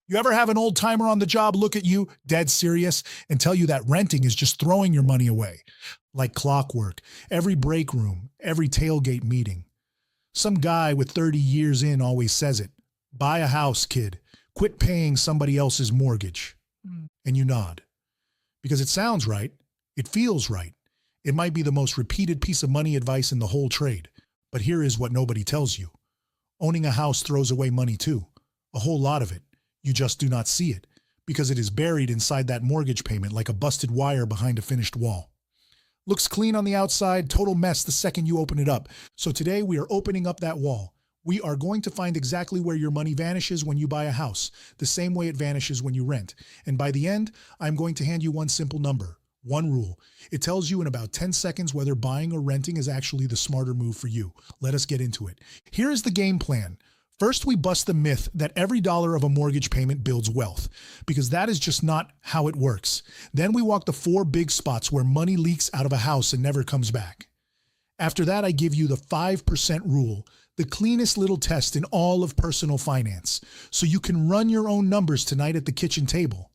You ever have an old timer on the job look at you, dead serious, and tell you that renting is just throwing your money away? Like clockwork, every break room, every tailgate meeting. Some guy with 30 years in always says it. Buy a house, kid. Quit paying somebody else's mortgage. And you nod. Because it sounds right. It feels right. It might be the most repeated piece of money advice in the whole trade. But here is what nobody tells you. Owning a house throws away money too. A whole lot of it. You just do not see it because it is buried inside that mortgage payment like a busted wire behind a finished wall. Looks clean on the outside, total mess the second you open it up. So today we are opening up that wall. We are going to find exactly where your money vanishes when you buy a house, the same way it vanishes when you rent. And by the end, I'm going to hand you one simple number, one rule. It tells you in about 10 seconds whether buying or renting is actually the smarter move for you. Let us get into it. Here is the game plan. First, we bust the myth that every dollar of a mortgage payment builds wealth, because that is just not how it works. Then we walk the 4 big spots where money leaks out of a house and never comes back. After that, I give you the 5% rule, the cleanest little test in all of personal finance, so you can run your own numbers tonight at the kitchen table.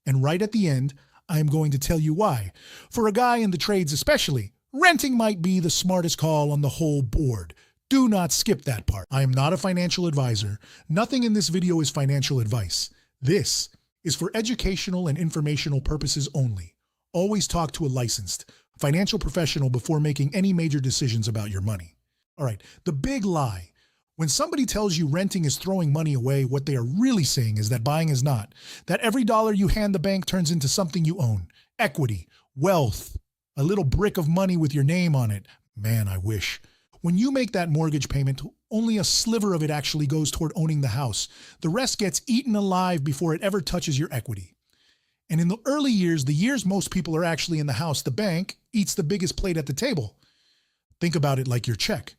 And right at the end, I am going to tell you why. For a guy in the trades especially, renting might be the smartest call on the whole board. Do not skip that part. I am not a financial advisor. Nothing in this video is financial advice. This is for educational and informational purposes only. Always talk to a licensed financial professional before making any major decisions about your money. All right, the big lie. When somebody tells you renting is throwing money away, what they are really saying is that buying is not. That every dollar you hand the bank turns into something you own. Equity, wealth, a little brick of money with your name on it. Man, I wish. When you make that mortgage payment, only a sliver of it actually goes toward owning the house. The rest gets eaten alive before it ever touches your equity. And in the early years, the years most people are actually in the house, the bank eats the biggest plate at the table. Think about it like your check.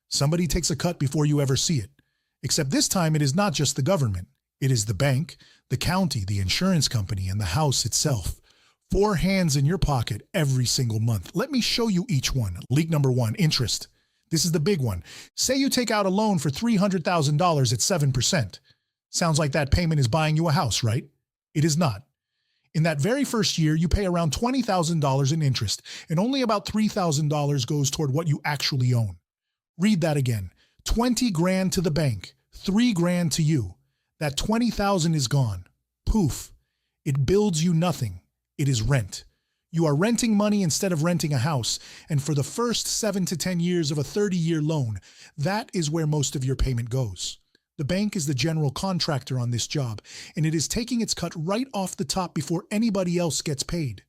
Somebody takes a cut before you ever see it. Except this time it is not just the government. It is the bank, the county, the insurance company, and the house itself. 4 hands in your pocket every single month. Let me show you each one. Leak number 1, interest. This is the big one. Say you take out a loan for $300,000 at 7%. Sounds like that payment is buying you a house, right? It is not. In that very first year, you pay around $20,000 in interest, and only about $3,000 goes toward what you actually own. Read that again. 20 grand to the bank, 3 grand to you. That 20,000 is gone. Poof. It builds you nothing. It is rent. You are renting money instead of renting a house, and for the first 7 to 10 years of a 30-year loan, that is where most of your payment goes. The bank is the general contractor on this job, and it is taking its cut right off the top before anybody else gets paid.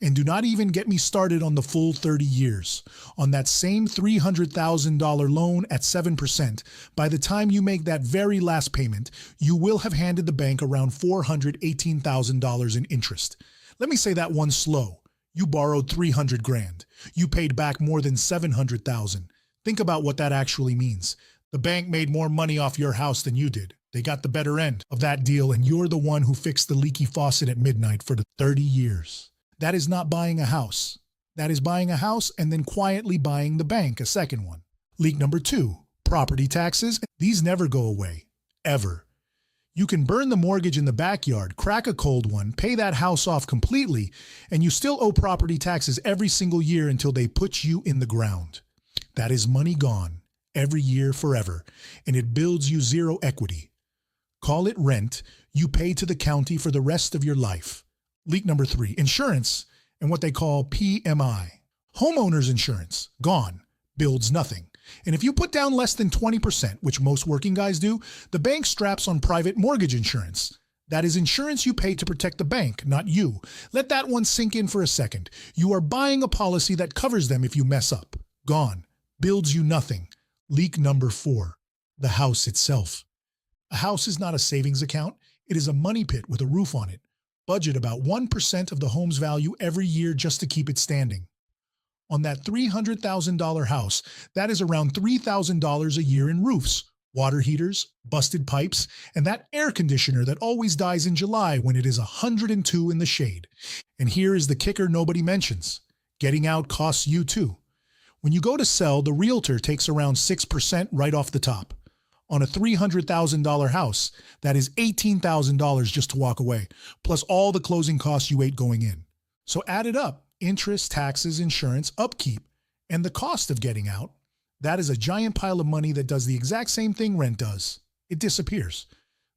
And do not even get me started on the full 30 years. On that same $300,000 loan at 7%, by the time you make that very last payment, you will have handed the bank around $418,000 in interest. Let me say that one slow. You borrowed 300 grand. You paid back more than 700,000. Think about what that actually means. The bank made more money off your house than you did. They got the better end of that deal, and you're the one who fixed the leaky faucet at midnight for the 30 years. That is not buying a house. That is buying a house and then quietly buying the bank, a second one. Leak number 2, property taxes. These never go away, ever. You can burn the mortgage in the backyard, crack a cold one, pay that house off completely, and you still owe property taxes every single year until they put you in the ground. That is money gone, every year forever, and it builds you zero equity. Call it rent you pay to the county for the rest of your life. Leak number 3, insurance and what they call PMI. Homeowner's insurance, gone, builds nothing. And if you put down less than 20%, which most working guys do, the bank straps on private mortgage insurance. That is insurance you pay to protect the bank, not you. Let that one sink in for a second. You are buying a policy that covers them if you mess up. Gone, builds you nothing. Leak number 4, the house itself. A house is not a savings account. It is a money pit with a roof on it. Budget about 1% of the home's value every year just to keep it standing. On that $300,000 house, that is around $3,000 a year in roofs, water heaters, busted pipes, and that air conditioner that always dies in July when it is 102 in the shade. And here is the kicker nobody mentions. Getting out costs you too. When you go to sell, the realtor takes around 6% right off the top. On a $300,000 house, that is $18,000 just to walk away, plus all the closing costs you ate going in. So add it up: interest, taxes, insurance, upkeep, and the cost of getting out. That is a giant pile of money that does the exact same thing rent does. It disappears.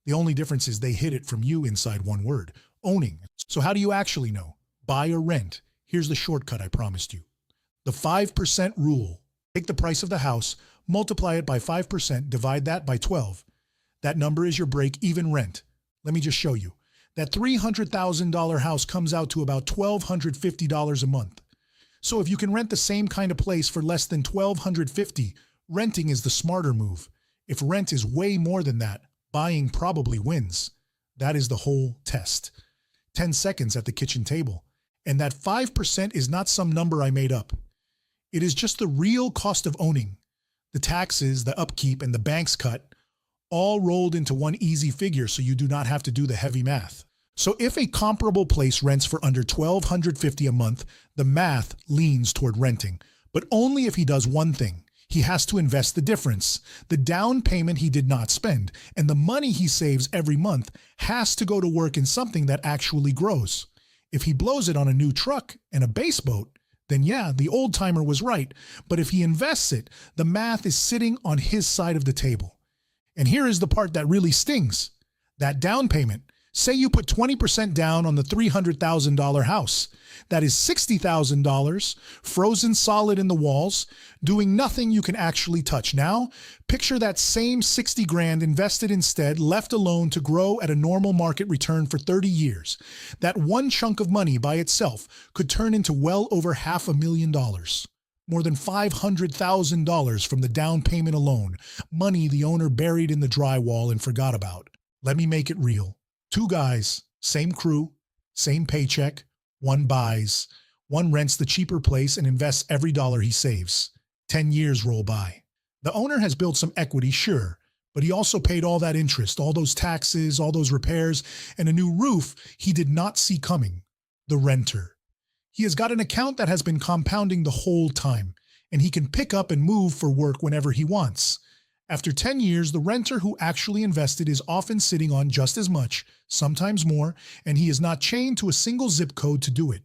The only difference is they hid it from you inside one word: owning. So how do you actually know? Buy or rent? Here's the shortcut I promised you. The 5% rule. Take the price of the house, multiply it by 5%, divide that by 12. That number is your break-even rent. Let me just show you. That $300,000 house comes out to about $1,250 a month. So if you can rent the same kind of place for less than $1,250, renting is the smarter move. If rent is way more than that, buying probably wins. That is the whole test. 10 seconds at the kitchen table. And that 5% is not some number I made up. It is just the real cost of owning. The taxes, the upkeep, and the bank's cut, all rolled into one easy figure so you do not have to do the heavy math. So if a comparable place rents for under $1,250 a month, the math leans toward renting, but only if he does one thing. He has to invest the difference. The down payment he did not spend, and the money he saves every month has to go to work in something that actually grows. If he blows it on a new truck and a base boat, then yeah, the old timer was right. But if he invests it, the math is sitting on his side of the table. And here is the part that really stings. That down payment. Say you put 20% down on the $300,000 house. That is $60,000 frozen solid in the walls, doing nothing you can actually touch. Now, picture that same 60 grand invested instead, left alone to grow at a normal market return for 30 years. That one chunk of money by itself could turn into well over $500,000. More than $500,000 from the down payment alone, money the owner buried in the drywall and forgot about. Let me make it real. Two guys, same crew, same paycheck. One buys, one rents the cheaper place and invests every dollar he saves. 10 years roll by. The owner has built some equity, sure, but he also paid all that interest, all those taxes, all those repairs, and a new roof he did not see coming. The renter. He has got an account that has been compounding the whole time, and he can pick up and move for work whenever he wants. After 10 years, the renter who actually invested is often sitting on just as much, sometimes more, and he is not chained to a single zip code to do it.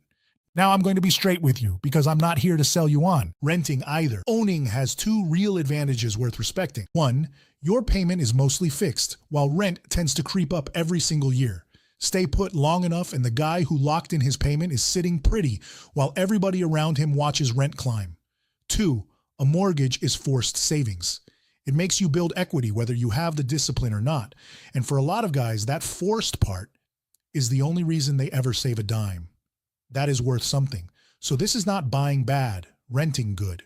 Now I'm going to be straight with you because I'm not here to sell you on renting either. Owning has two real advantages worth respecting. One, your payment is mostly fixed, while rent tends to creep up every single year. Stay put long enough and the guy who locked in his payment is sitting pretty while everybody around him watches rent climb. Two, a mortgage is forced savings. It makes you build equity whether you have the discipline or not. And for a lot of guys, that forced part is the only reason they ever save a dime. That is worth something. So this is not buying bad, renting good.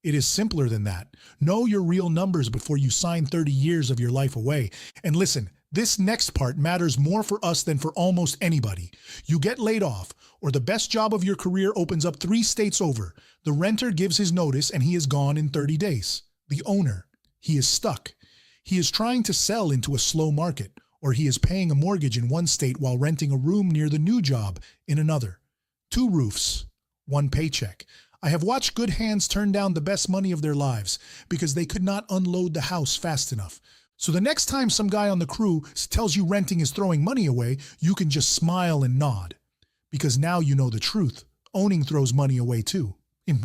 It is simpler than that. Know your real numbers before you sign 30 years of your life away. And listen, this next part matters more for us than for almost anybody. You get laid off, or the best job of your career opens up 3 states over. The renter gives his notice and he is gone in 30 days. The owner, he is stuck. He is trying to sell into a slow market, or he is paying a mortgage in one state while renting a room near the new job in another. 2 roofs, 1 paycheck. I have watched good hands turn down the best money of their lives because they could not unload the house fast enough. So the next time some guy on the crew tells you renting is throwing money away, you can just smile and nod. Because now you know the truth. Owning throws money away too.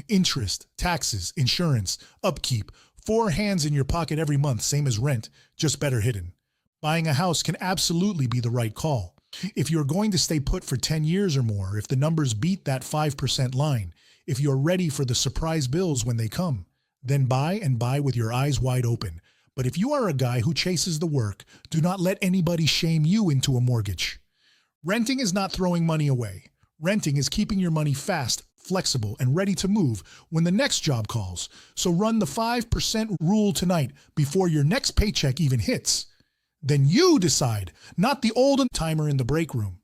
Interest, taxes, insurance, upkeep. 4 hands in your pocket every month, same as rent, just better hidden. Buying a house can absolutely be the right call. If you're going to stay put for 10 years or more, if the numbers beat that 5% line, if you're ready for the surprise bills when they come, then buy and buy with your eyes wide open. But if you are a guy who chases the work, do not let anybody shame you into a mortgage. Renting is not throwing money away. Renting is keeping your money fast, flexible, and ready to move when the next job calls. So run the 5% rule tonight before your next paycheck even hits. Then you decide, not the old timer in the break room.